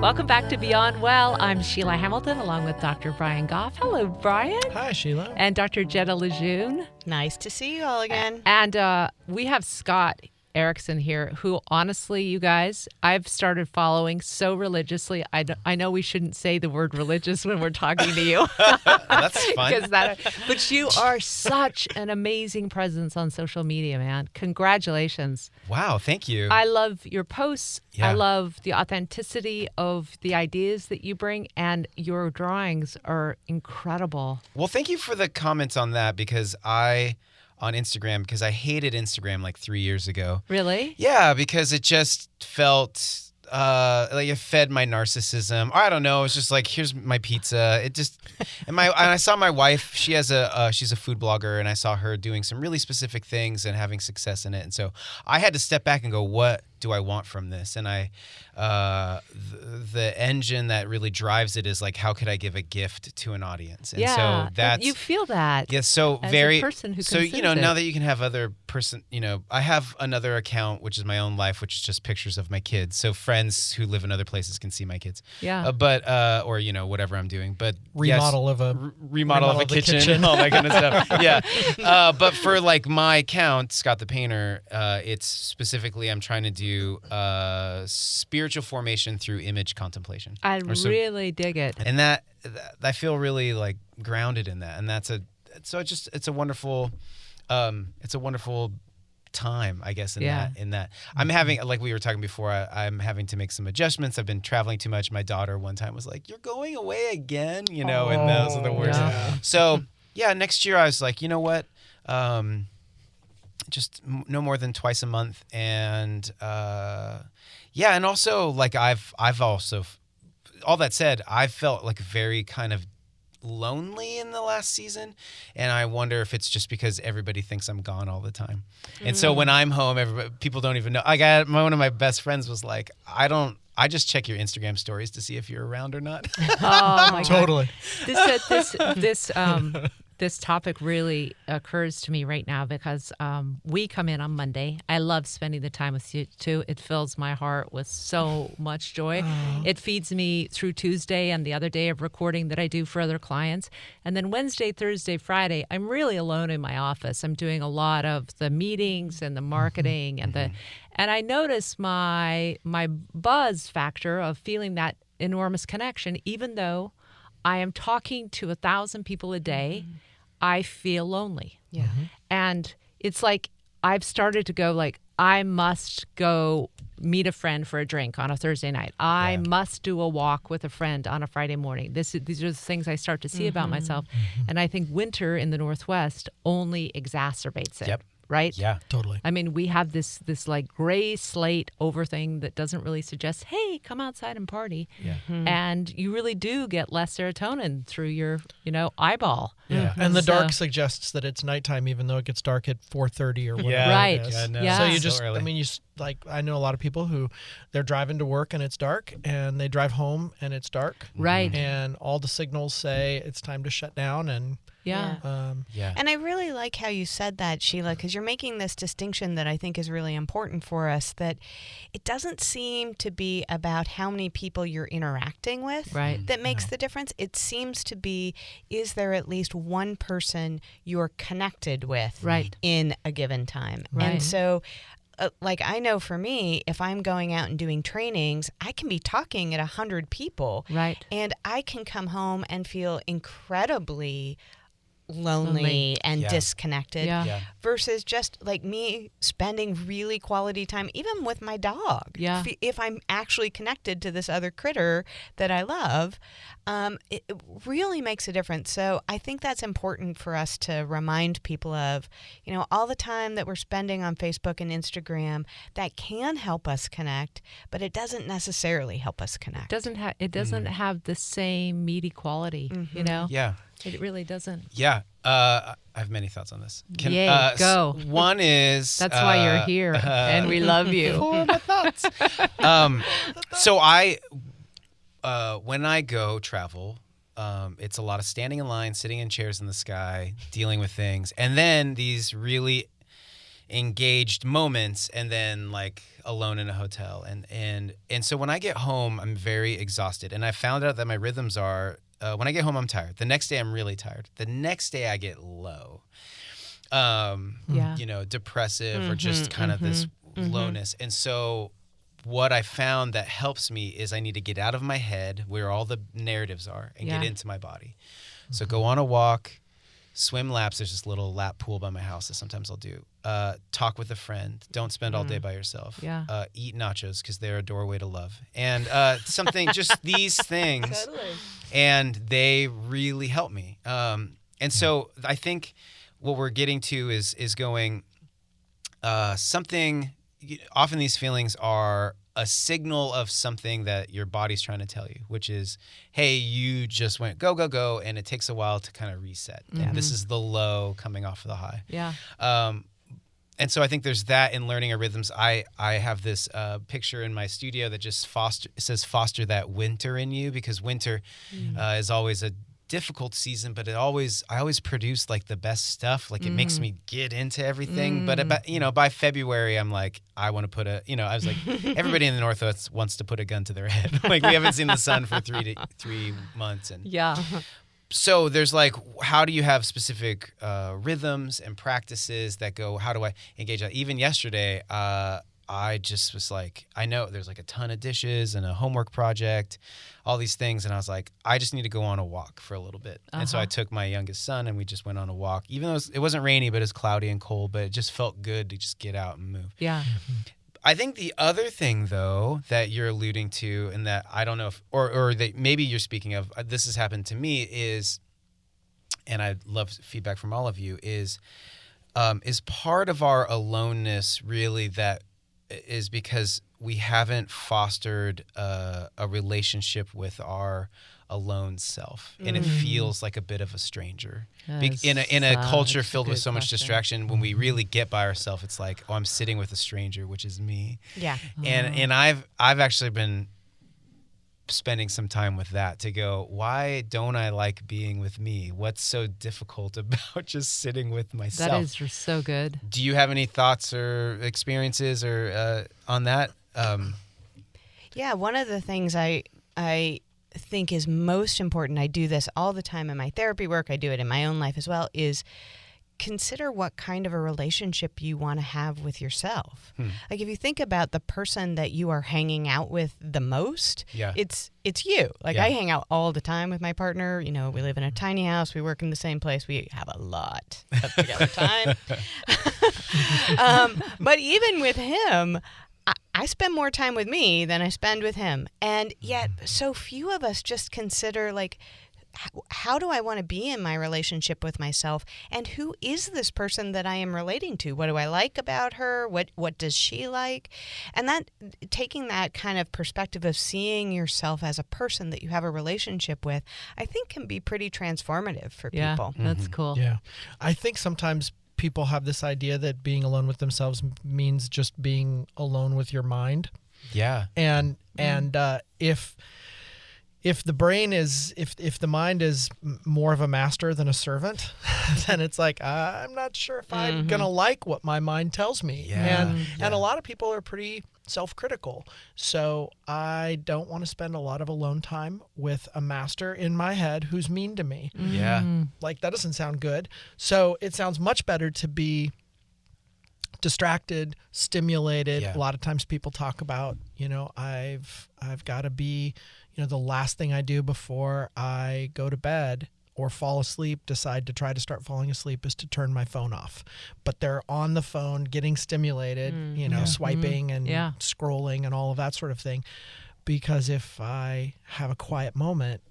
Welcome back to Beyond Well. I'm Sheila Hamilton along with Dr. Brian Goff. Hello, Brian. Hi, Sheila. And Dr. Jetta Lejeune. Nice to see you all again. And we have Scott Erickson here, who honestly, you guys, I've started following so religiously. I know we shouldn't say the word religious when we're talking to you. That's fun. But you are such an amazing presence on social media, man. Congratulations. Wow, thank you. I love your posts. Yeah. I love the authenticity of the ideas that you bring, and your drawings are incredible. Well, thank you for the comments on that on Instagram, because I hated Instagram like 3 years ago. Really? Yeah, because it just felt like it fed my narcissism. Or I don't know. It's just like, here's my pizza. It just and I saw my wife. She has she's a food blogger, and I saw her doing some really specific things and having success in it. And so I had to step back and go, what do I want from this? And the engine that really drives it is like, how could I give a gift to an audience? And yeah, so that's, you feel that. yeah. So as very a person who so consumes now it. that you can have other person, I have another account which is my own life, which is just pictures of my kids. So friends who live in other places can see my kids. Yeah. Or whatever I'm doing. But Remodel yes, of a remodel of a kitchen. Oh my goodness. Yeah. But for like my account, Scott the Painter, it's specifically I'm trying to do spiritual formation through image contemplation. I really dig it. And that I feel really like grounded in that, and it's a wonderful time, I guess, in that I'm having, like we were talking before, I'm having to make some adjustments. I've been traveling too much. My daughter one time was like, "You're going away again," and those are the worst. Yeah. So yeah, next year I was like, you know what, just no more than twice a month, and and also like I've also, all that said, I've felt like very kind of lonely in the last season, and I wonder if it's just because everybody thinks I'm gone all the time. And so when I'm home, people don't even know. One of my best friends was like, I just check your Instagram stories to see if you're around or not. Oh my Totally. God. This topic really occurs to me right now because we come in on Monday. I love spending the time with you too. It fills my heart with so much joy. It feeds me through Tuesday and the other day of recording that I do for other clients. And then Wednesday, Thursday, Friday, I'm really alone in my office. I'm doing a lot of the meetings and the marketing and I notice my buzz factor of feeling that enormous connection, even though I am talking to 1,000 people a day. I feel lonely. Yeah. And it's like I've started to go like, I must go meet a friend for a drink on a Thursday night. I must do a walk with a friend on a Friday morning. These are the things I start to see about myself. And I think winter in the Northwest only exacerbates it. Yep. Right? Yeah. Totally. I mean, we have this like gray slate over thing that doesn't really suggest, hey, come outside and party. Yeah. And you really do get less serotonin through your, eyeball. Yeah. And the dark suggests that it's nighttime, even though it gets dark at 4:30 or whatever. Yeah. Right. It is. Yeah, no. Yeah. So you So just, early. I know a lot of people who they're driving to work and it's dark, and they drive home and it's dark. Right. And all the signals say it's time to shut down. And Yeah. Yeah. And I really like how you said that, Sheila, because you're making this distinction that I think is really important for us, that it doesn't seem to be about how many people you're interacting with Right. that makes the difference. It seems to be, is there at least one person you're connected with Right. in a given time? Right. And so I know for me, if I'm going out and doing trainings, I can be talking at 100 people. Right. And I can come home and feel incredibly lonely and Yeah. disconnected Yeah. versus just like me spending really quality time even with my dog. Yeah. If I'm actually connected to this other critter that I love, it really makes a difference. So I think that's important for us to remind people of, all the time that we're spending on Facebook and Instagram that can help us connect, but it doesn't necessarily help us connect. It doesn't have the same meaty quality, Yeah. It really doesn't. Yeah. I have many thoughts on this. Yay, go. One is... That's why you're here, and we love you. For my thoughts. So when I go travel, it's a lot of standing in line, sitting in chairs in the sky, dealing with things. And then these really engaged moments and then like alone in a hotel. And so when I get home, I'm very exhausted. And I found out that my rhythms are, when I get home, I'm tired. The next day, I'm really tired. The next day, I get low. Depressive or just kind of this lowness. And so what I found that helps me is I need to get out of my head where all the narratives are and get into my body. So go on a walk, swim laps. There's this little lap pool by my house that sometimes I'll do. Talk with a friend. Don't spend all day by yourself. Eat nachos because they're a doorway to love. And just these things. Totally. And they really help me. And so I think what we're getting to is going something. Often these feelings are a signal of something that your body's trying to tell you, which is, hey, you just went go, go, go, and it takes a while to kind of reset. And this is the low coming off of the high. Yeah. And so I think there's that in learning our rhythms. I have this picture in my studio that just says foster that winter in you, because winter is always a difficult season, but I always produce like the best stuff. Like it makes me get into everything. But by February, I'm like, I want to put I was like, everybody in the Northwest wants to put a gun to their head. Like we haven't seen the sun for 3 months. And so there's like, how do you have specific rhythms and practices that go, how do I engage that? Even yesterday, I just was like, I know there's like a ton of dishes and a homework project, all these things. And I was like, I just need to go on a walk for a little bit. And so I took my youngest son and we just went on a walk, even though it wasn't rainy, but it was cloudy and cold, but it just felt good to just get out and move. Yeah. I think the other thing, though, that you're alluding to, and that I don't know if, or that maybe you're speaking of, this has happened to me, is, and I'd love feedback from all of you, is part of our aloneness really that is because we haven't fostered a relationship with our alone self, and it feels like a bit of a stranger in a culture filled with so much distraction. When we really get by ourselves, it's like, oh, I'm sitting with a stranger, which is me. Yeah. And I've actually been spending some time with that to go, why don't I like being with me? What's so difficult about just sitting with myself? That is so good. Do you have any thoughts or experiences or on that? Yeah, one of the things I think is most important, I do this all the time in my therapy work, I do it in my own life as well, is consider what kind of a relationship you want to have with yourself. Like if you think about the person that you are hanging out with the most, it's you. Like I hang out all the time with my partner. You know, we live in a tiny house. We work in the same place. We have a lot of together time. But even with him, I spend more time with me than I spend with him. And yet so few of us just consider like, how do I want to be in my relationship with myself? And who is this person that I am relating to? What do I like about her? What does she like? And that, taking that kind of perspective of seeing yourself as a person that you have a relationship with, I think can be pretty transformative for people. That's cool. Yeah. I think sometimes people have this idea that being alone with themselves means just being alone with your mind. Yeah. And if the brain is, if the mind is more of a master than a servant, then it's like, I'm not sure if I'm going to like what my mind tells me. Yeah. And a lot of people are pretty self-critical. So I don't want to spend a lot of alone time with a master in my head who's mean to me. Yeah. Like that doesn't sound good. So it sounds much better to be distracted, stimulated. A lot of times people talk about, I've got to be, the last thing I do before I go to bed or fall asleep, decide to try to start falling asleep, is to turn my phone off. But they're on the phone getting stimulated, swiping and scrolling and all of that sort of thing. Because if I have a quiet moment,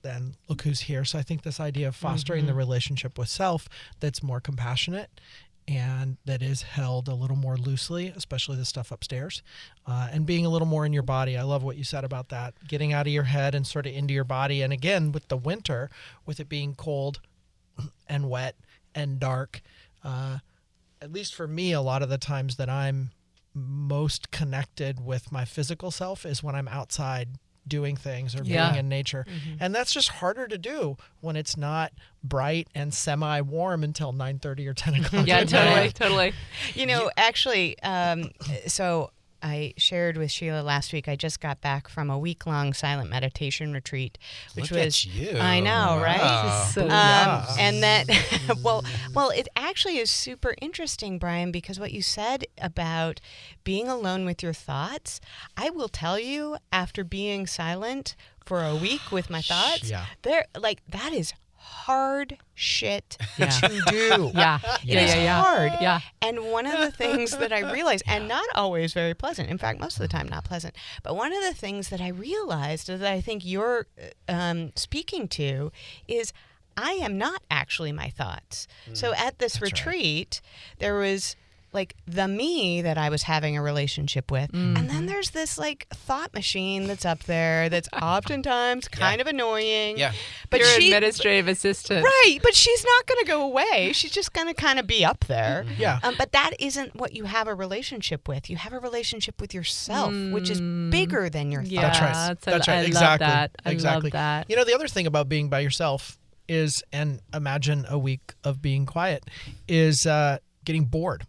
then look who's here. So I think this idea of fostering the relationship with self that's more compassionate and that is held a little more loosely, especially the stuff upstairs, and being a little more in your body. I love what you said about that, getting out of your head and sort of into your body. And again, with the winter, with it being cold and wet and dark, at least for me, a lot of the times that I'm most connected with my physical self is when I'm outside doing things or Yeah. being in nature. And that's just harder to do when it's not bright and semi-warm until 9:30 or 10 o'clock. Yeah, at night. totally. Actually, so I shared with Sheila last week, I just got back from a week-long silent meditation retreat, which Look was at you. I know, right? Wow. So And that, well, it actually is super interesting, Brian, because what you said about being alone with your thoughts, I will tell you, after being silent for a week with my thoughts, Yeah. that is hard shit Yeah. to do. Yeah. It is hard. Yeah. And one of the things that I realized, and not always very pleasant, in fact, most of the time not pleasant, but one of the things that I realized that I think you're speaking to is I am not actually my thoughts. So at this retreat, there was like the me that I was having a relationship with. And then there's this like thought machine that's up there that's oftentimes kind of annoying. Yeah. But Your she, administrative assistant. right, but she's not going to go away. She's just going to kind of be up there. Yeah. But that isn't what you have a relationship with. You have a relationship with yourself, which is bigger than your Yeah, thoughts. That's right. That's right. I Exactly. love that. I Exactly. love that. You know, the other thing about being by yourself is, and imagine a week of being quiet, is getting bored.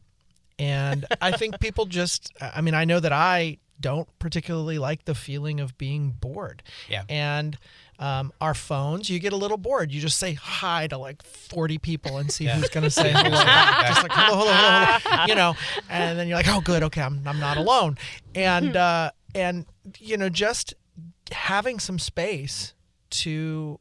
And I think people just, I mean, I know that I don't particularly like the feeling of being bored. Yeah. And our phones, you get a little bored. You just say hi to like 40 people and see who's going to say hello. Just like, hello. You know, and then you're like, oh, good. Okay. I'm not alone. And, you know, just having some space to,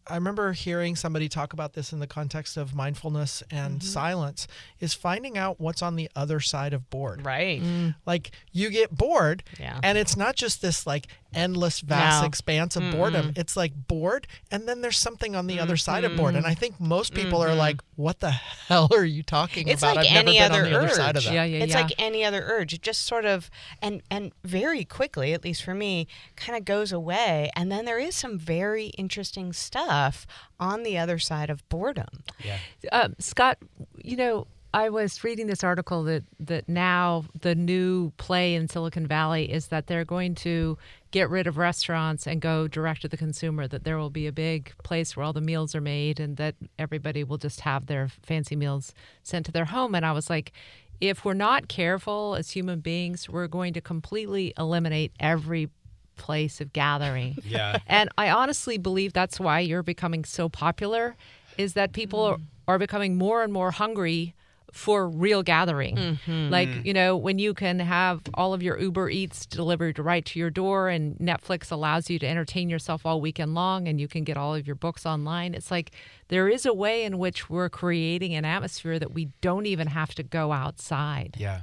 I remember hearing somebody talk about this in the context of mindfulness and silence, is finding out what's on the other side of bored. Right. Like you get bored Yeah. and it's not just this like endless vast No. expanse of boredom. It's like bored and then there's something on the other side of bored. And I think most people are like, what the hell are you talking It's about? like I've never any been other on the other side of urge. that. It's like any other urge. It just sort of, and very quickly, at least for me, kind of goes away. And then there is some very interesting stuff on the other side of boredom. Yeah. Scott, you know, I was reading this article that now the new play in Silicon Valley is that they're going to get rid of restaurants and go direct to the consumer, that there will be a big place where all the meals are made and that everybody will just have their fancy meals sent to their home. And I was like, if we're not careful as human beings, we're going to completely eliminate every place of gathering. Yeah. And I honestly believe that's why you're becoming so popular, is that people are becoming more and more hungry for real gathering. Like, you know, when you can have all of your Uber Eats delivered right to your door and Netflix allows you to entertain yourself all weekend long and you can get all of your books online, it's like there is a way in which we're creating an atmosphere that we don't even have to go outside. Yeah.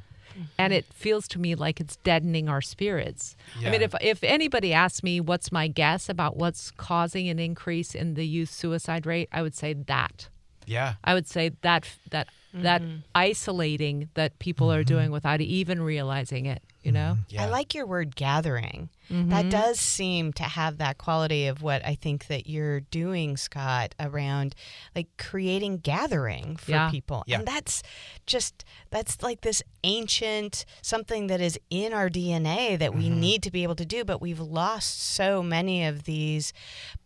And it feels to me like it's deadening our spirits. Yeah. I mean, if anybody asks me what's my guess about what's causing an increase in the youth suicide rate, I would say that. Yeah. I would say that isolating that people are doing without even realizing it, you know? Yeah. I like your word gathering. That does seem to have that quality of what I think that you're doing, Scott, around like creating gathering for people. Yeah. And that's like this ancient something that is in our DNA that we need to be able to do, but we've lost so many of these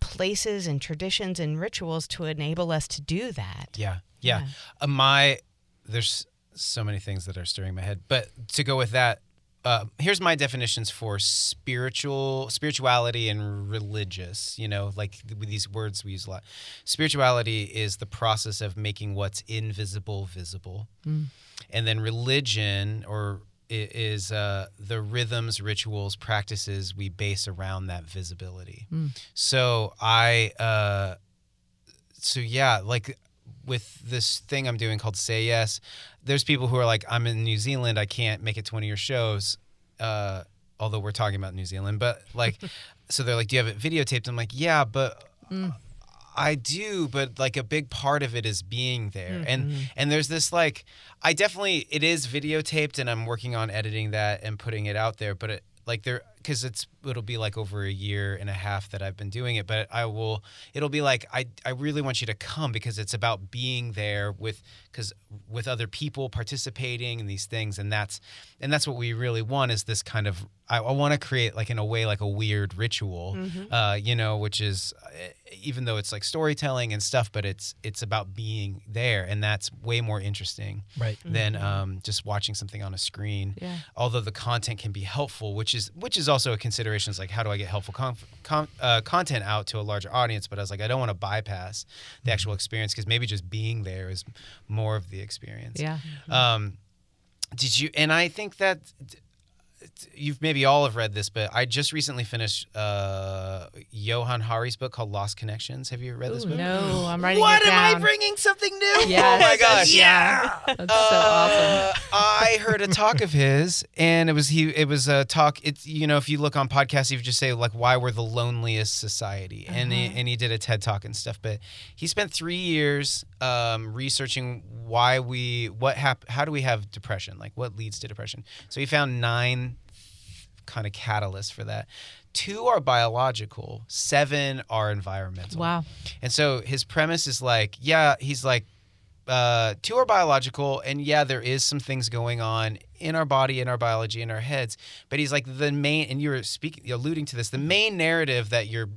places and traditions and rituals to enable us to do that. Yeah. There's so many things that are stirring my head, but to go with that, here's my definitions for spirituality and religious, you know, like with these words we use a lot. Spirituality is the process of making what's invisible visible. And then religion is the rhythms, rituals, practices we base around that visibility. So like with this thing I'm doing called Say Yes, there's people who are like, I'm in New Zealand, I can't make it to one of your shows, although we're talking about New Zealand, but like, so they're like, do you have it videotaped? I'm like, yeah, but I do, but like a big part of it is being there. And there's this like, it is videotaped and I'm working on editing that and putting it out there, but because it'll be like over a year and a half that I've been doing it, but it'll be like, I really want you to come because it's about being there with other people participating in these things. And that's what we really want, is this kind of, I want to create like in a way, like a weird ritual, which is, even though it's like storytelling and stuff, but it's about being there. And that's way more interesting than just watching something on a screen. Yeah. Although the content can be helpful, which is also a consideration. Is like, how do I get helpful content out to a larger audience? But I was like, I don't want to bypass the actual experience, because maybe just being there is more of the experience. Yeah. Did you? And I think that you've maybe all have read this, but I just recently finished Johann Hari's book called Lost Connections. Have you read this book? No, I'm writing What it down. am I bringing something new? Yes. Oh my gosh! Yeah, that's so awesome. I heard a talk of his, and it was a talk. It's, if you look on podcasts, you just say like, why we're the loneliest society, and he did a TED talk and stuff. But he spent 3 years researching how do we have depression, like what leads to depression. So he found 9 kind of catalysts for that. 2 are biological, 7 are environmental. Wow. And so his premise is like, he's like, 2 are biological, and there is some things going on in our body, in our biology, in our heads. But he's like, the main, and you were alluding to this, the main narrative that your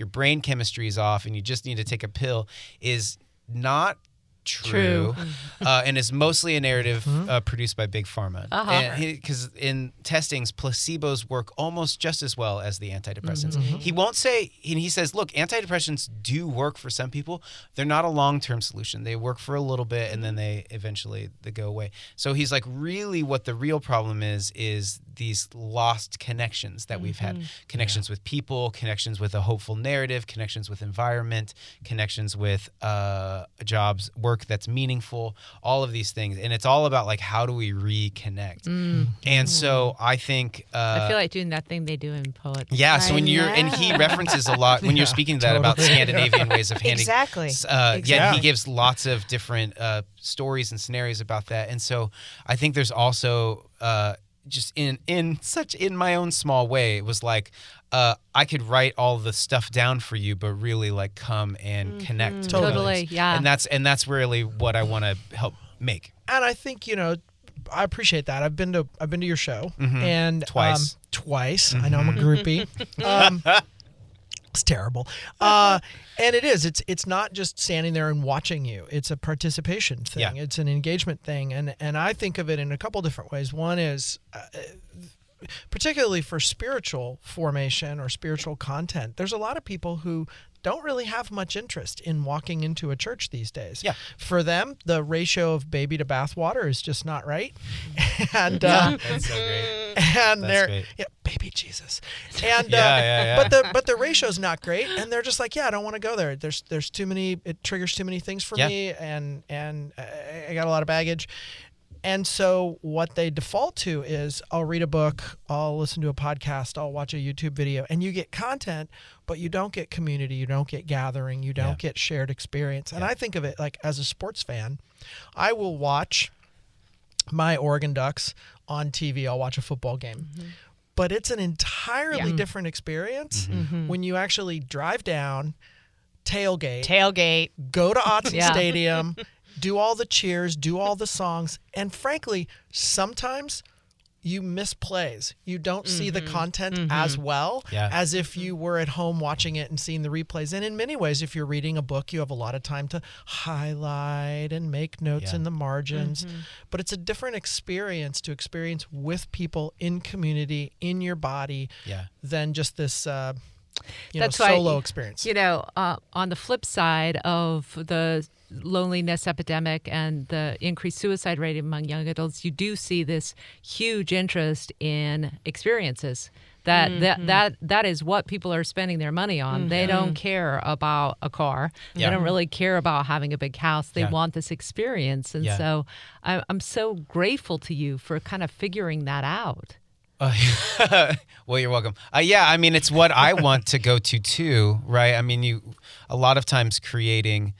brain chemistry is off and you just need to take a pill is not true. And is mostly a narrative produced by Big Pharma. Because in testings, placebos work almost just as well as the antidepressants. He won't say, and he says, look, antidepressants do work for some people. They're not a long-term solution. They work for a little bit, and then they go away. So he's like, really what the real problem is these lost connections that we've had. Connections with people, connections with a hopeful narrative, connections with environment, connections with jobs, work that's meaningful, all of these things. And it's all about like, how do we reconnect? And so I think I feel like doing that thing they do in poetry. Yeah, so when and he references a lot when you're speaking to that about Scandinavian ways of handing. Exactly. Yeah, he gives lots of different stories and scenarios about that. And so I think there's also just in my own small way, it was like, I could write all the stuff down for you, but really like come and connect. Totally, yeah. And that's really what I want to help make. And I think, I appreciate that. I've been to your show and twice. I know I'm a groupie. It's terrible. And it's not just standing there and watching you. It's a participation thing. Yeah. It's an engagement thing. And I think of it in a couple different ways. One is particularly for spiritual formation or spiritual content, there's a lot of people who don't really have much interest in walking into a church these days. Yeah. For them, the ratio of baby to bathwater is just not right. And that's so great. And that's great. Baby Jesus. And but the ratio's not great, and they're just like, I don't want to go there. There's too many. It triggers too many things for me, and I got a lot of baggage. And so what they default to is, I'll read a book, I'll listen to a podcast, I'll watch a YouTube video, and you get content, but you don't get community, you don't get gathering, you don't get shared experience. And I think of it like, as a sports fan, I will watch my Oregon Ducks on TV, I'll watch a football game. But it's an entirely different experience when you actually drive down, tailgate, go to Autzen Stadium, do all the cheers, do all the songs, and frankly, sometimes you miss plays. You don't see the content as well as if you were at home watching it and seeing the replays. And in many ways, if you're reading a book, you have a lot of time to highlight and make notes in the margins. But it's a different experience to experience with people in community, in your body, than just this solo experience. On the flip side of the loneliness epidemic and the increased suicide rate among young adults, you do see this huge interest in experiences. That is what people are spending their money on. They don't care about a car. They don't really care about having a big house. They want this experience. And so I'm so grateful to you for kind of figuring that out. Well, you're welcome. I mean, it's what I want to go to too, right? I mean, a lot of times creating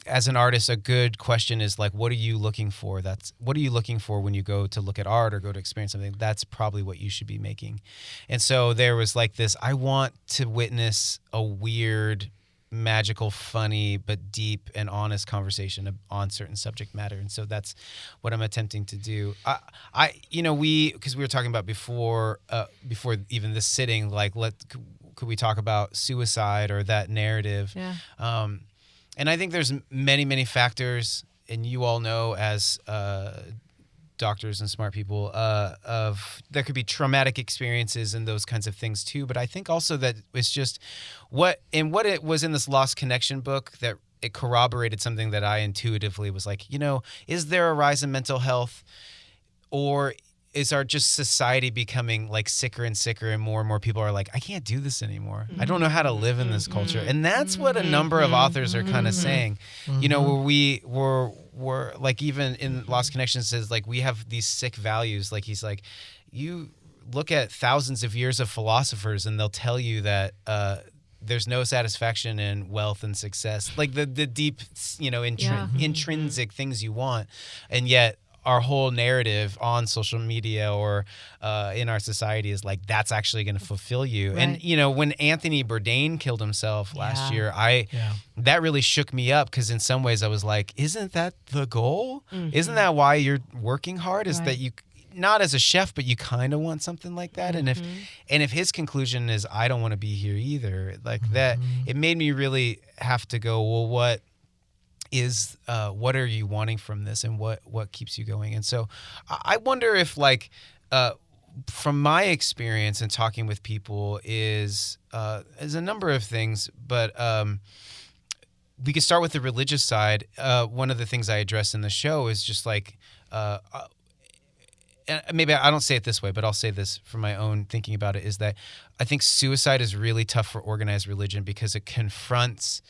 as an artist, a good question is like, what are you looking for? What are you looking for when you go to look at art or go to experience something? That's probably what you should be making. And so there was like this, I want to witness a weird, magical, funny, but deep and honest conversation on certain subject matter. And so that's what I'm attempting to do. Because we were talking about before even this sitting, like, could we talk about suicide or that narrative? Yeah. And I think there's many, many factors, and you all know as doctors and smart people, there could be traumatic experiences and those kinds of things too. But I think also that it's just what it was in this Lost Connection book that it corroborated something that I intuitively was like, is there a rise in mental health, or is our just society becoming like sicker and sicker, and more people are like, I can't do this anymore. I don't know how to live in this culture. And that's what a number of authors are kind of saying, where we're like, even in Lost Connection says like, we have these sick values. Like he's like, you look at thousands of years of philosophers and they'll tell you that, there's no satisfaction in wealth and success, like the deep, intrinsic things you want. And yet, our whole narrative on social media or in our society is like, that's actually going to fulfill you. Right. And, when Anthony Bourdain killed himself last year, that really shook me up, because in some ways I was like, isn't that the goal? Mm-hmm. Isn't that why you're working hard? Is that you, not as a chef, but you kind of want something like that. Mm-hmm. And if his conclusion is, I don't want to be here either, like that, it made me really have to go, well, what are you wanting from this, and what keeps you going? And so I wonder if, like, from my experience in talking with people is a number of things, but we could start with the religious side. One of the things I address in the show is just like, and maybe I don't say it this way, but I'll say this from my own thinking about it, is that I think suicide is really tough for organized religion, because it confronts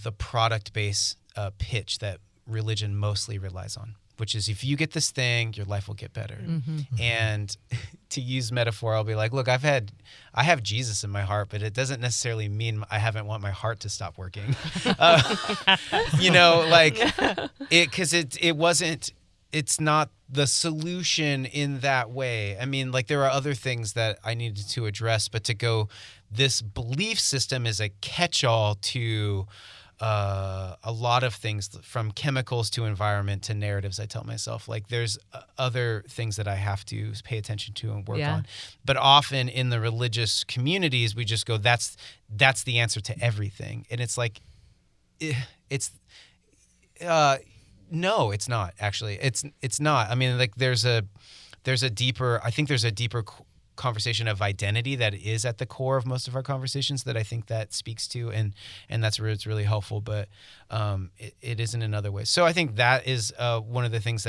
the product-based pitch that religion mostly relies on, which is, if you get this thing, your life will get better. Mm-hmm. And to use metaphor, I'll be like, look, I have Jesus in my heart, but it doesn't necessarily mean I haven't want my heart to stop working. It's not the solution in that way. I mean, like, there are other things that I needed to address, but to go, this belief system is a catch-all to a lot of things, from chemicals to environment to narratives. I tell myself, like, there's other things that I have to pay attention to and work on. But often in the religious communities, we just go, that's the answer to everything. And it's like, no, it's not actually. It's not. I mean, like, there's a deeper conversation of identity that is at the core of most of our conversations that I think that speaks to, and that's where it's really helpful, but it isn't in other ways. So I think that is one of the things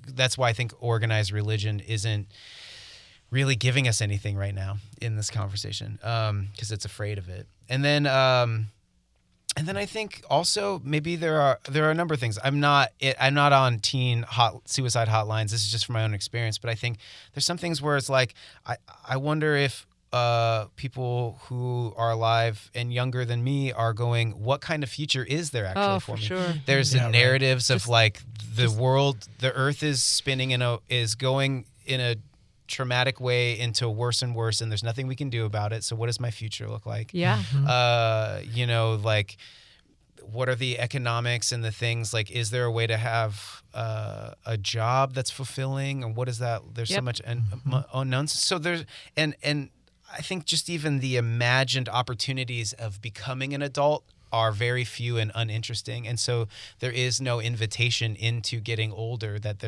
that's why I think organized religion isn't really giving us anything right now in this conversation, because it's afraid of it. And then I think also maybe there are a number of things. I'm not on teen suicide hotlines. This is just from my own experience. But I think there's some things where it's like, I wonder if people who are alive and younger than me are going, what kind of future is there actually for me? Sure. There's the narratives of like the earth is spinning is going in a traumatic way into worse and worse, and there's nothing we can do about it. So what does my future look like? Yeah. Like, what are the economics and the things, like, is there a way to have a job that's fulfilling, and what is that? There's so much unknowns. So there's and I think just even the imagined opportunities of becoming an adult are very few and uninteresting, and so there is no invitation into getting older that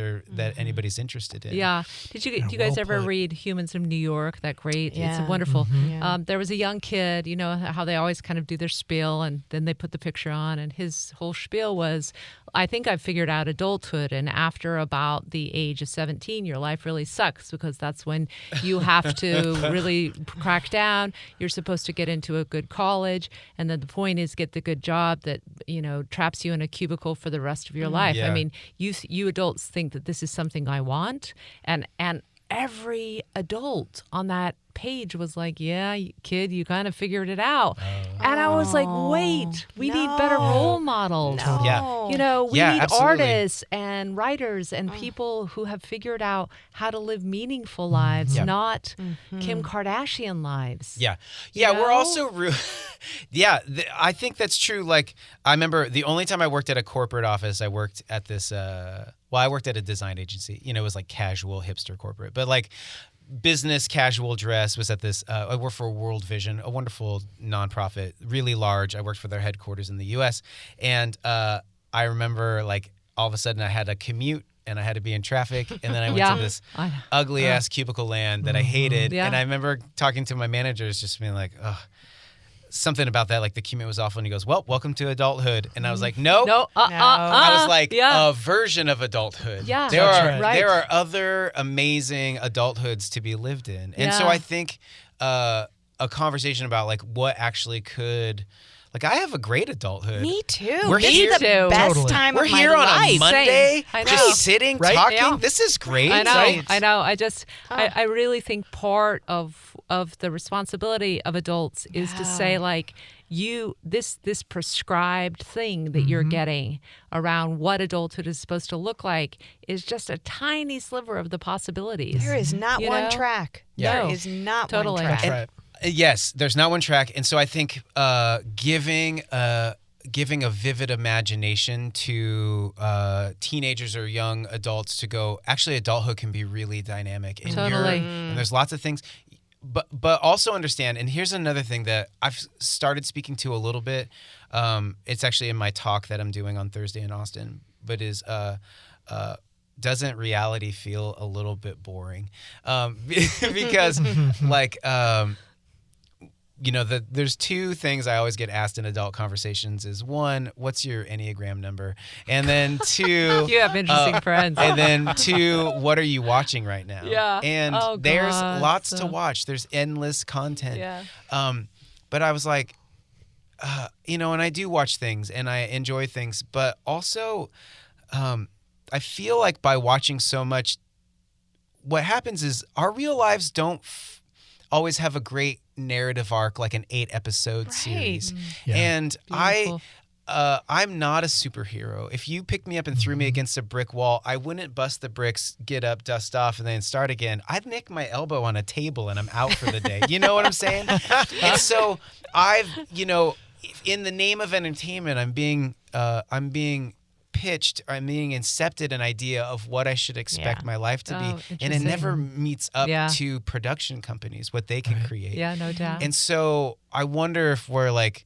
anybody's interested in. Yeah. Do you guys ever read Humans of New York? That great. Yeah. It's wonderful. Mm-hmm. Yeah. There was a young kid. You know how they always kind of do their spiel, and then they put the picture on, and his whole spiel was, I think I've figured out adulthood, and after about the age of 17, your life really sucks, because that's when you have to really crack down. You're supposed to get into a good college, and then the point is get the good job that, traps you in a cubicle for the rest of your life. Yeah. I mean, you adults think that this is something I want, and every adult on that page was like, yeah, kid, you kind of figured it out. And I was like, wait, we need better role models. No. Yeah. You know, we Yeah, need absolutely. artists and writers and people who have figured out how to live meaningful lives, Yeah. not Kim Kardashian lives. Yeah. You Yeah, know? we're also I think that's true. Like, I remember the only time I worked at a corporate office, I worked at this I worked at a design agency. You know, it was like casual hipster corporate. But like business casual dress was at this I worked for World Vision, a wonderful nonprofit, really large. I worked for their headquarters in the US. And I remember like all of a sudden I had a commute and I had to be in traffic, and then I went to this ugly ass cubicle land that I hated. Yeah. And I remember talking to my managers, just being like, ugh, something about that, like the commute was awful. And he goes, well, welcome to adulthood. And I was like, nope. I was like, a version of adulthood. Yeah. There That's are right. there are other amazing adulthoods to be lived in. And so Yeah. I think a conversation about like what actually could, like, I have a great adulthood. Me too. We're this here- is the too. best Totally. time We're of my here on life. a Monday, I know. just sitting, Right? talking. Yeah. This is great. I know. Right. I know. I really think part of the responsibility of adults is to say, like, this prescribed thing that you're getting around what adulthood is supposed to look like is just a tiny sliver of the possibilities. There is not You one know? track. Yeah. There is not Totally. one track. That's right. Yes, there's not one track, and so I think giving a vivid imagination to teenagers or young adults to go, actually, adulthood can be really dynamic, and Totally. and there's lots of things, but also understand. And here's another thing that I've started speaking to a little bit. It's actually in my talk that I'm doing on Thursday in Austin, but is doesn't reality feel a little bit boring? Because like. You know, there's two things I always get asked in adult conversations is, one, what's your Enneagram number? And then two, You have interesting friends. and then two, what are you watching right now? Yeah. And Oh, there's God. lots to watch. There's endless content. Yeah. But I was like, you know, and I do watch things and I enjoy things, but also I feel like by watching so much, what happens is our real lives don't always have a great narrative arc, like an 8-episode series. Yeah. And Beautiful. I'm not a superhero. If you picked me up and threw me against a brick wall, I wouldn't bust the bricks, get up, dust off, and then start again. I'd nick my elbow on a table and I'm out for the day. You know what I'm saying? And so I've, you know, in the name of entertainment, I'm being pitched, I'm being incepted an idea of what I should expect Yeah. my life to be. And it interesting. never meets up Yeah. to production companies, what they can create. Yeah, no doubt. And so I wonder if we're like,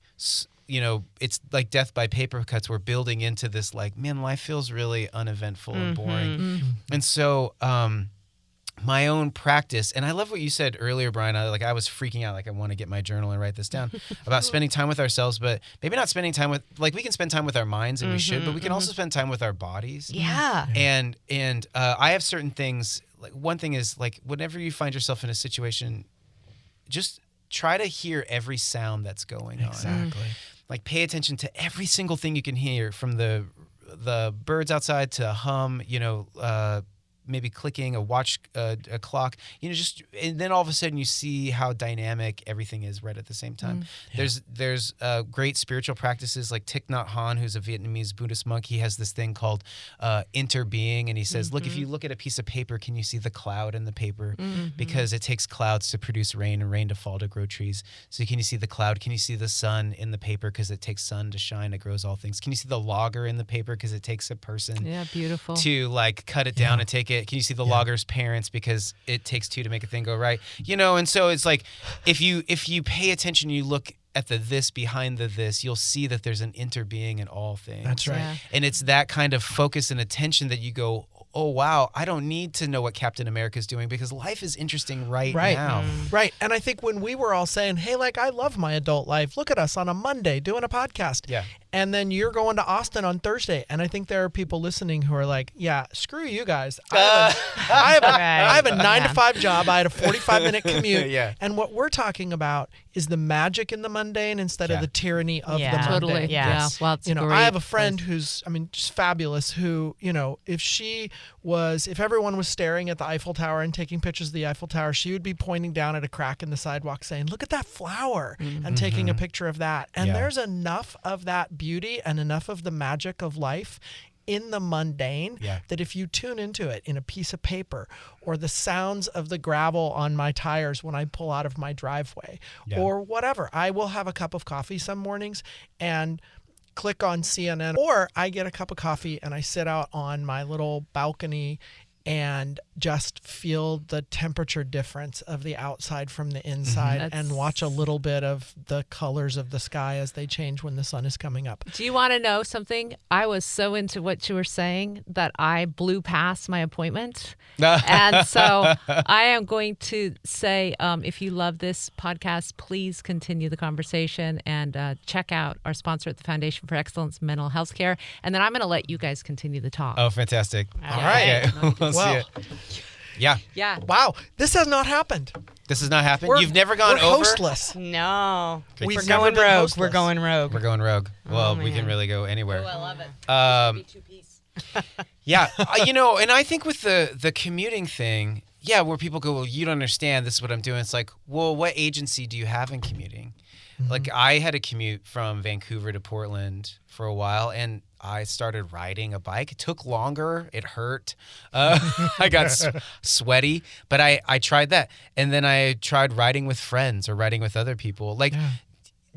you know, it's like death by paper cuts. We're building into this, like, man, life feels really uneventful and boring. And so my own practice, and I love what you said earlier, Brian. I was freaking out, like I want to get my journal and write this down about spending time with ourselves, but maybe not spending time with, like, we can spend time with our minds and we should, but we can also spend time with our bodies. Yeah. And I have certain things. Like, one thing is, like, whenever you find yourself in a situation, just try to hear every sound that's going on. Exactly. Like, pay attention to every single thing you can hear, from the birds outside to hum, you know, maybe clicking, a watch, a clock, you know, just, and then all of a sudden you see how dynamic everything is right at the same time. There's great spiritual practices, like Thich Nhat Hanh, who's a Vietnamese Buddhist monk. He has this thing called interbeing, and he says, look, if you look at a piece of paper, can you see the cloud in the paper? Because it takes clouds to produce rain and rain to fall to grow trees. So can you see the cloud? Can you see the sun in the paper? Because it takes sun to shine, it grows all things. Can you see the logger in the paper? Because it takes a person Yeah, beautiful. to, like, cut it down and take it. Can you see the logger's parents? Because it takes two to make a thing go right. You know, and so it's like, if you pay attention, you look at the this behind the this, you'll see that there's an interbeing in all things. That's right. Yeah. And it's that kind of focus and attention that you go, oh, wow, I don't need to know what Captain America's doing because life is interesting right now. Right. And I think when we were all saying, hey, like, I love my adult life. Look at us on a Monday doing a podcast. Yeah. And then you're going to Austin on Thursday. And I think there are people listening who are like, yeah, screw you guys. I have a 9 to 5 job. I had a 45-minute commute. Yeah. And what we're talking about is the magic in the mundane instead of the tyranny of the mundane. Totally. Yeah. Well, it's great. I have a friend who's, just fabulous, who, if everyone was staring at the Eiffel Tower and taking pictures of the Eiffel Tower, she would be pointing down at a crack in the sidewalk saying, look at that flower, and taking a picture of that. And there's enough of that beauty and enough of the magic of life in the mundane that if you tune into it in a piece of paper, or the sounds of the gravel on my tires when I pull out of my driveway, or whatever, I will have a cup of coffee some mornings and click on CNN, or I get a cup of coffee and I sit out on my little balcony and just feel the temperature difference of the outside from the inside, and watch a little bit of the colors of the sky as they change when the sun is coming up. Do you want to know something? I was so into what you were saying that I blew past my appointment. And so I am going to say, if you love this podcast, please continue the conversation and check out our sponsor at the Foundation for Excellence in Mental Health Care. And then I'm going to let you guys continue the talk. Oh, fantastic. All right. We'll see it. Yeah. Yeah. Wow. This has not happened. This has not happened? We're- You've never gone we're over? hostless. No. We've We're never going been rogue. hostless. We're going rogue. We're going rogue. Well, we man. can really go anywhere. Oh, I love it. Two-piece. Yeah. And I think with the commuting thing, where people go, well, you don't understand. This is what I'm doing. It's like, well, what agency do you have in commuting? Like, I had a commute from Vancouver to Portland for a while, and I started riding a bike. It took longer. It hurt. I got sweaty, but I tried that. And then I tried riding with friends or riding with other people. Like,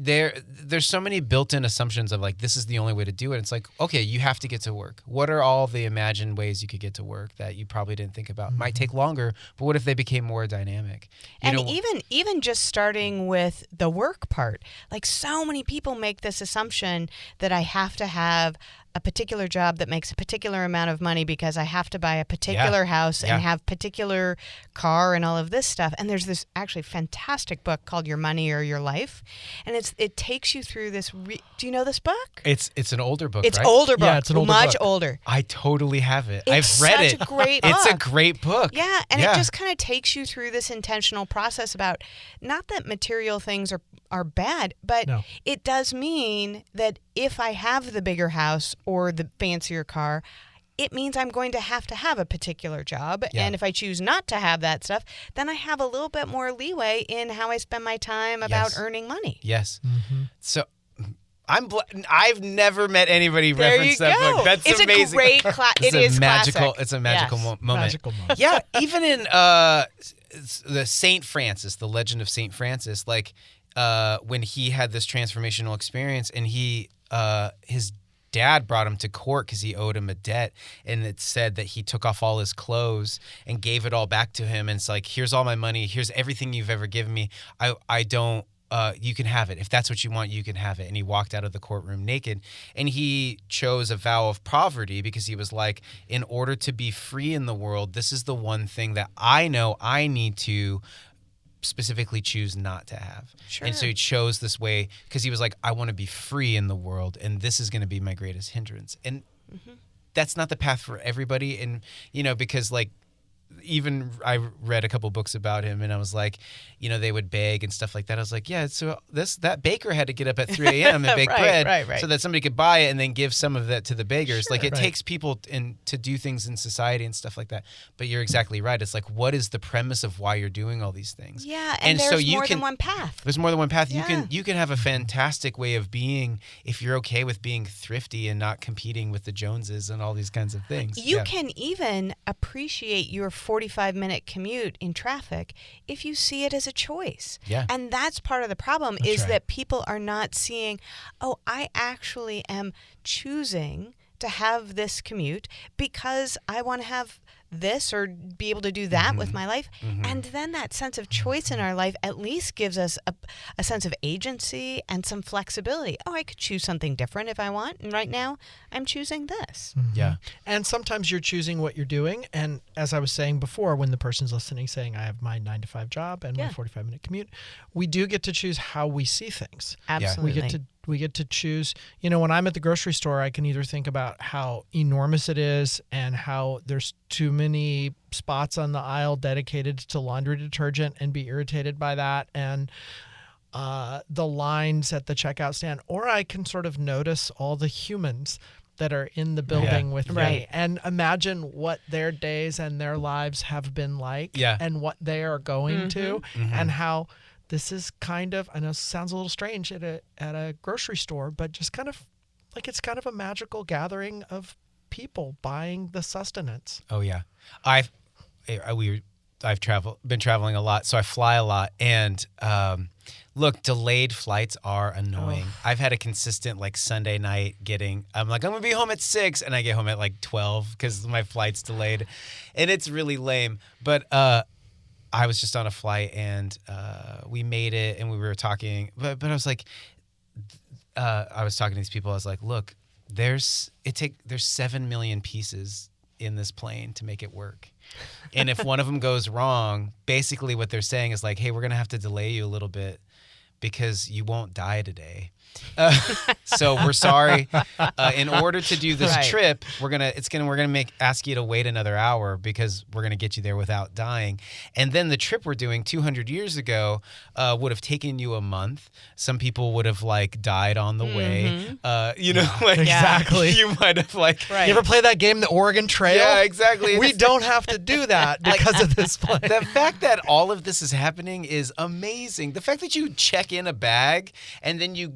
there's so many built-in assumptions of like, this is the only way to do it. It's like, okay, you have to get to work. What are all the imagined ways you could get to work that you probably didn't think about? Might take longer, but what if they became more dynamic? Even just starting with the work part, like so many people make this assumption that I have to have a particular job that makes a particular amount of money because I have to buy a particular house and have particular car and all of this stuff. And there's this actually fantastic book called Your Money or Your Life. And it takes you through this. Do you know this book? It's an older book, It's right? older book. Yeah, it's an older much book. older. I totally have it. It's I've read it. such a great It's a book. great book. Yeah, and it just kind of takes you through this intentional process about not that material things are bad, but it does mean that if I have the bigger house or the fancier car, it means I'm going to have a particular job. Yeah. And if I choose not to have that stuff, then I have a little bit more leeway in how I spend my time about earning money. Yes. So I've never met anybody There reference you that go. book. That's it's amazing. A great it is magical. classic. It's a magical moment. Magical moment. Yeah, even in the Saint Francis, the Legend of Saint Francis, like when he had this transformational experience, and his dad brought him to court because he owed him a debt, and it said that he took off all his clothes and gave it all back to him, and it's like, here's all my money, here's everything you've ever given me. I don't. You can have it. If that's what you want, you can have it. And he walked out of the courtroom naked. And he chose a vow of poverty because he was like, in order to be free in the world, this is the one thing that I know I need to specifically choose not to have. Sure. And so he chose this way because he was like, I want to be free in the world, and this is going to be my greatest hindrance. And that's not the path for everybody. And, because like, even I read a couple books about him, and I was like, they would beg and stuff like that. I was like, yeah, so that baker had to get up at 3 a.m. and bake bread so that somebody could buy it and then give some of that to the beggars. Sure. Like, it takes people to do things in society and stuff like that. But you're exactly right. It's like, what is the premise of why you're doing all these things? Yeah, and there's more than one path. There's more than one path. Yeah. You can have a fantastic way of being if you're okay with being thrifty and not competing with the Joneses and all these kinds of things. You can even appreciate your 45-minute commute in traffic if you see it as a choice. Yeah. And that's part of the problem is that people are not seeing, I actually am choosing to have this commute because I want to have this or be able to do that with my life. And then that sense of choice in our life at least gives us a sense of agency and some flexibility. Oh, I could choose something different if I want. And right now I'm choosing this. Yeah. And sometimes you're choosing what you're doing. And as I was saying before, when the person's listening saying, I have my 9-to-5 job and my 45-minute commute, we do get to choose how we see things. Absolutely. We get to choose, when I'm at the grocery store, I can either think about how enormous it is and how there's too many spots on the aisle dedicated to laundry detergent and be irritated by that and the lines at the checkout stand, or I can sort of notice all the humans that are in the building with me and imagine what their days and their lives have been like and what they are going to and how this is kind of, I know it sounds a little strange at a grocery store, but just kind of like it's kind of a magical gathering of people buying the sustenance. Oh yeah. I've been traveling a lot, so I fly a lot, and look, delayed flights are annoying. I've had a consistent Sunday night I'm gonna be home at 6, and I get home at 12 because my flight's delayed, and it's really lame. But I was just on a flight, and we made it, and we were talking, but I was like, I was talking to these people. I was like, look, there's 7 million pieces in this plane to make it work. And if one of them goes wrong, basically what they're saying is like, hey, we're going to have to delay you a little bit because you won't die today. So we're sorry. In order to do this trip, we're gonna ask you to wait another hour because we're gonna get you there without dying. And then the trip we're doing 200 years ago would have taken you a month. Some people would have died on the way. Exactly. You might have You ever play that game, the Oregon Trail? Yeah, exactly. We don't have to do that because of this plane. The fact that all of this is happening is amazing. The fact that you check in a bag and then you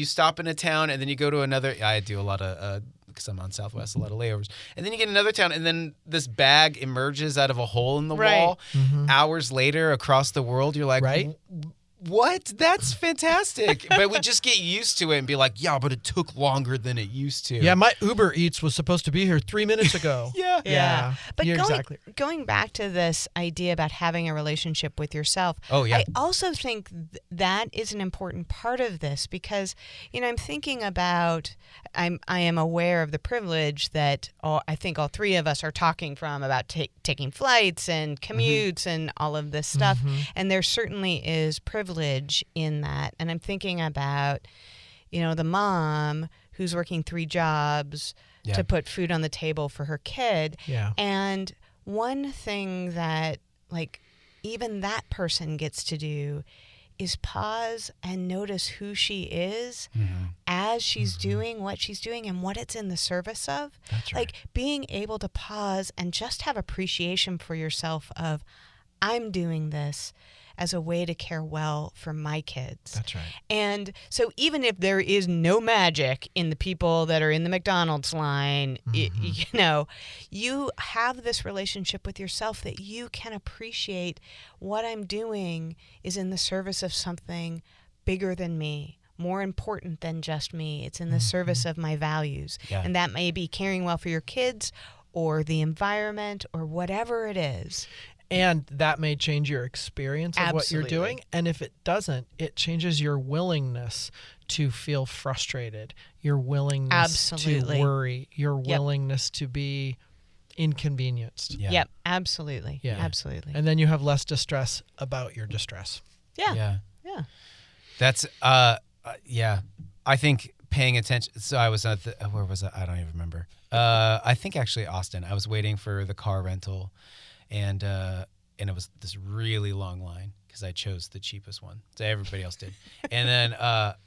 stop in a town and then you go to another. I do a lot of, because I'm on Southwest, a lot of layovers. And then you get another town and then this bag emerges out of a hole in the wall. Hours later across the world, you're like, what? That's fantastic. But we just get used to it and be like, yeah, but it took longer than it used to. Yeah, my Uber Eats was supposed to be here 3 minutes ago. Yeah. But exactly. Going back to this idea about having a relationship with yourself, I also think that is an important part of this because, I'm thinking about, I am aware of the privilege that I think all three of us are talking from about taking flights and commutes and all of this stuff. And there certainly is privilege in that. And I'm thinking about, the mom who's working 3 jobs to put food on the table for her kid. Yeah. And one thing that even that person gets to do is pause and notice who she is as she's doing what she's doing and what it's in the service of. That's right. Being able to pause and just have appreciation for yourself of, I'm doing this as a way to care well for my kids. That's right. And so even if there is no magic in the people that are in the McDonald's line, you have this relationship with yourself that you can appreciate what I'm doing is in the service of something bigger than me, more important than just me. It's in the service of my values. Yeah. And that may be caring well for your kids or the environment or whatever it is. And that may change your experience of what you're doing. And if it doesn't, it changes your willingness to feel frustrated, your willingness to worry, your willingness to be inconvenienced. Yeah. Yep, absolutely. Yeah. Absolutely. And then you have less distress about your distress. Yeah. That's, I think paying attention. So I was at where was I? I don't even remember. I think actually Austin. I was waiting for the car rental. And it was this really long line because I chose the cheapest one. So everybody else did. And then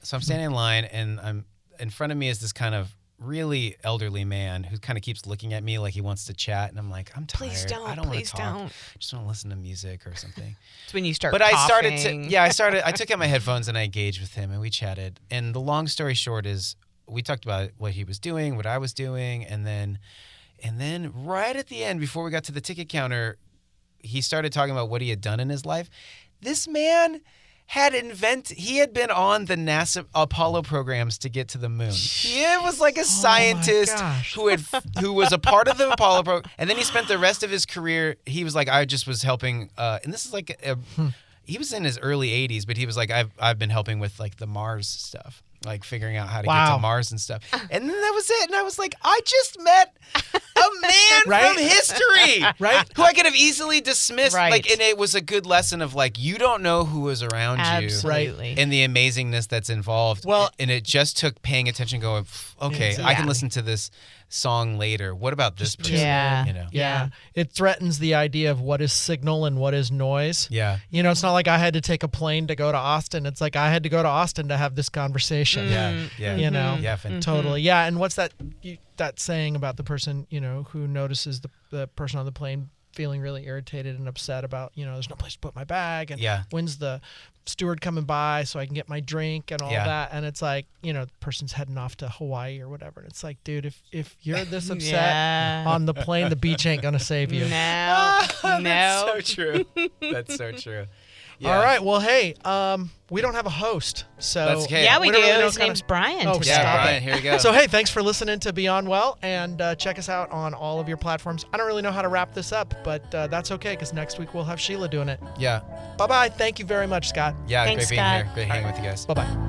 so I'm standing in line, and I'm in front of me is this kind of really elderly man who kind of keeps looking at me like he wants to chat. And I'm like, I'm tired. Please don't. I don't want please to talk. Don't. I just want to listen to music or something. It's when you start. But coughing. I took out my headphones and I engaged with him and we chatted. And the long story short is we talked about what he was doing, what I was doing, and then right at the end, before we got to the ticket counter, he started talking about what he had done in his life. This man he had been on the NASA Apollo programs to get to the moon. He was like a scientist who was a part of the Apollo program, and then he spent the rest of his career. He was like, I just was helping, and this is like he was in his early 80s, but he was like, I've been helping with like the Mars stuff, like figuring out how to get to Mars and stuff. And then that was it. And I was like, I just met a man from history, right? Who I could have easily dismissed. Right. Like, and it was a good lesson of like, you don't know who was around Absolutely. you, and the amazingness that's involved. Well, and it just took paying attention, going, okay, Exactly. I can listen to this song later. What about this person? Yeah. You know? Yeah. It threatens the idea of what is signal and what is noise. Yeah. You know, it's not like I had to take a plane to go to Austin. It's like I had to go to Austin to have this conversation. Yeah. Yeah. You know? Yeah. Fantastic. Totally. Yeah. And what's that saying about the person, you know, who notices the person on the plane feeling really irritated and upset about, you know, there's no place to put my bag, and when's the steward coming by so I can get my drink and all that. And it's like, you know, the person's heading off to Hawaii or whatever. And it's like, dude, if you're this upset on the plane, the beach ain't gonna save you. No. That's so true. That's so true. Yeah. All right. Well, hey, we don't have a host, so That's okay. Yeah, we do. don't really know His name's Brian. Oh, today. Yeah, Stop Brian, it. here we go. So, hey, thanks for listening to Beyond Well, and check us out on all of your platforms. I don't really know how to wrap this up, but that's okay, because next week we'll have Sheila doing it. Yeah. Bye-bye. Thank you very much, Scott. Yeah, Thanks, great being Scott. here. Great hanging with you guys. Bye-bye.